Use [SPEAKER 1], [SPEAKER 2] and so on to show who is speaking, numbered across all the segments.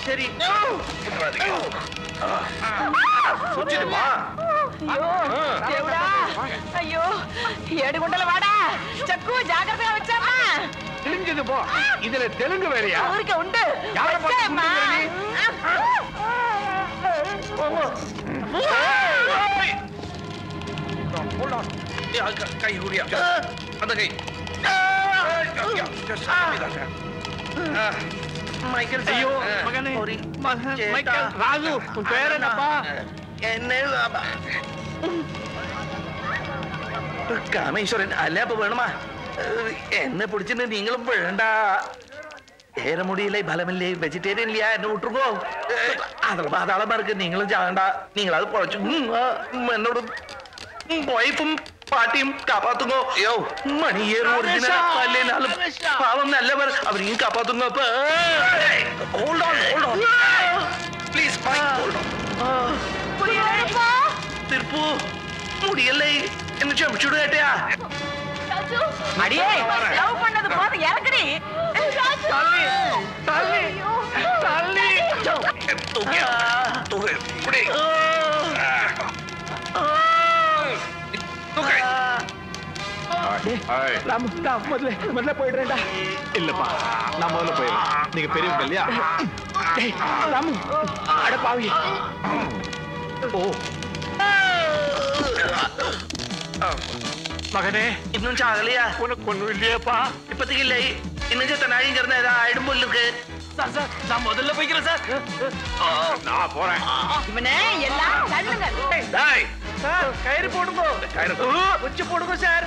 [SPEAKER 1] சரி
[SPEAKER 2] ஐயோ ஏடு கொண்டல வாடா சக்கு ஜாக்கிரதையா வச்சாமா
[SPEAKER 1] தெரிஞ்சது போ இதுல தெலுங்கு வேறையா
[SPEAKER 2] ஊருக்கு உண்டு
[SPEAKER 1] யார பாத்து
[SPEAKER 3] கை குடியா அந்த கை மைக்கேல்
[SPEAKER 1] ஐயோ மகனே மைக்கேல் ராஜு உன் பேர் என்னப்பா
[SPEAKER 3] என்ன காமேஸ்வரன் அல்ல அப்ப வேணுமா என்ன பிடிச்சுன்னு நீங்களும் வேண்டா ஏற முடியல பலமில்லை வெஜிடேரியன் இல்லையா என்ன விட்டுருக்கோ அதில் பாதாளமா இருக்கு நீங்களும் சாண்டா நீங்களாவது பொழைச்சு என்னோட ஒய்ஃபும் பாட்டியும் காப்பாத்துங்கோ ஐயோ மணி ஏறு ஒரிஜினல் பாவம் நல்லவர் அவரையும் காப்பாத்துங்க அப்ப hold on please hold on திருப்பு முடியலை என்ன சமைச்சுடு கேட்டியா
[SPEAKER 2] அடியே லவ் பண்ணது போது இறக்குடி
[SPEAKER 1] தள்ளி தள்ளி தள்ளி
[SPEAKER 3] தூக்கு தூக்கு புடி
[SPEAKER 1] முதல்ல போயிடுறேன்டா இல்லப்பா நான் முதல்ல போயிடுறேன் நீங்க பெரியவங்க இல்லையா ராமு அட பாவி ஓ மகனே
[SPEAKER 3] இன்னும் சாகலையா
[SPEAKER 1] உனக்கு ஒண்ணும் இல்லையாப்பா
[SPEAKER 3] இப்போதைக்கு இல்லை இன்னும் செத்த நாழிங்க இருந்தா ஏதாவது ஆயிடும் போல் இருக்கு
[SPEAKER 1] சார் சார் நான் முதல்ல போய்க்கிறேன் சார் நான் போறேன்
[SPEAKER 2] இவனே எல்லாம் தள்ளுங்க
[SPEAKER 1] சார் கயிறு போடுங்க
[SPEAKER 3] கயிறு
[SPEAKER 1] உச்சி போடுங்க சார்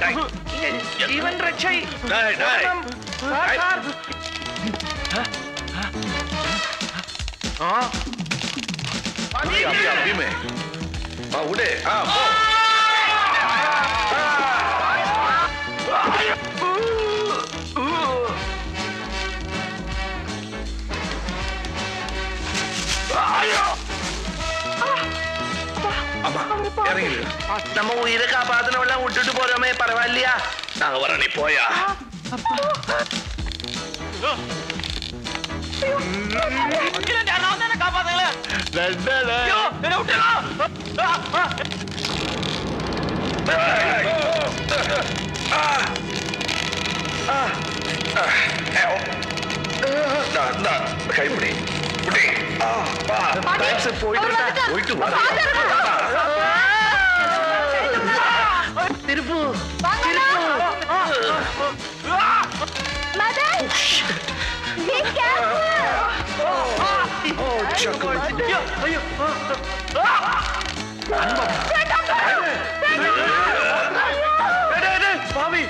[SPEAKER 3] ஜீவன் ரட்சை
[SPEAKER 1] சார்
[SPEAKER 3] अभी में उड़े நம்ம உயிரை காப்பாத்தினவெல்லாம் விட்டுட்டு போறோமே பரவாயில்லையா நாங்க வர நீ போயா கைப்பிடி போயிட்டு திருப்பு பாவி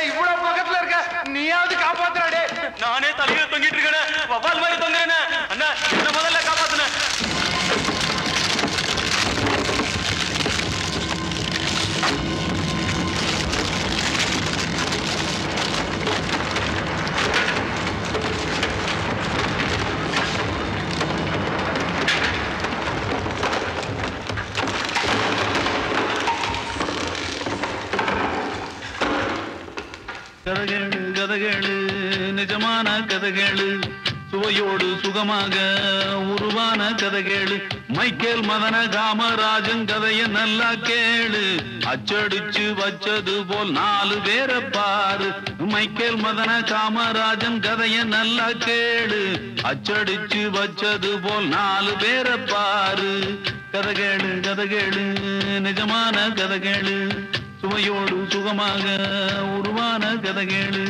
[SPEAKER 3] இவ்வளவு பக்கத்துல இருக்க நீயாவது காப்பாத்துறாடே
[SPEAKER 1] நானே தலையில தொங்கிட்டு இருக்கேன் வவ்வால் மாதிரி தொங்குறேன் அண்ணா என்ன முதல்ல காப்பாத்துன
[SPEAKER 4] கதகேளு கதகேளு நிஜமான கதகேளு சுவையோடு சுகமாக உருவான கதகேளு மைக்கேல் மதன காமராஜன் கதைய நல்லா கேளு அச்சடிச்சு வச்சது போல் 4 பேரை பாரு மைக்கேல் மதன காமராஜன் கதைய நல்லா கேளு அச்சடிச்சு வச்சது போல் 4 பேரை பாரு கதகேளு கதகேளு நிஜமான கதகேளு சுவையோடு சுகமாக உருவான கதகேளு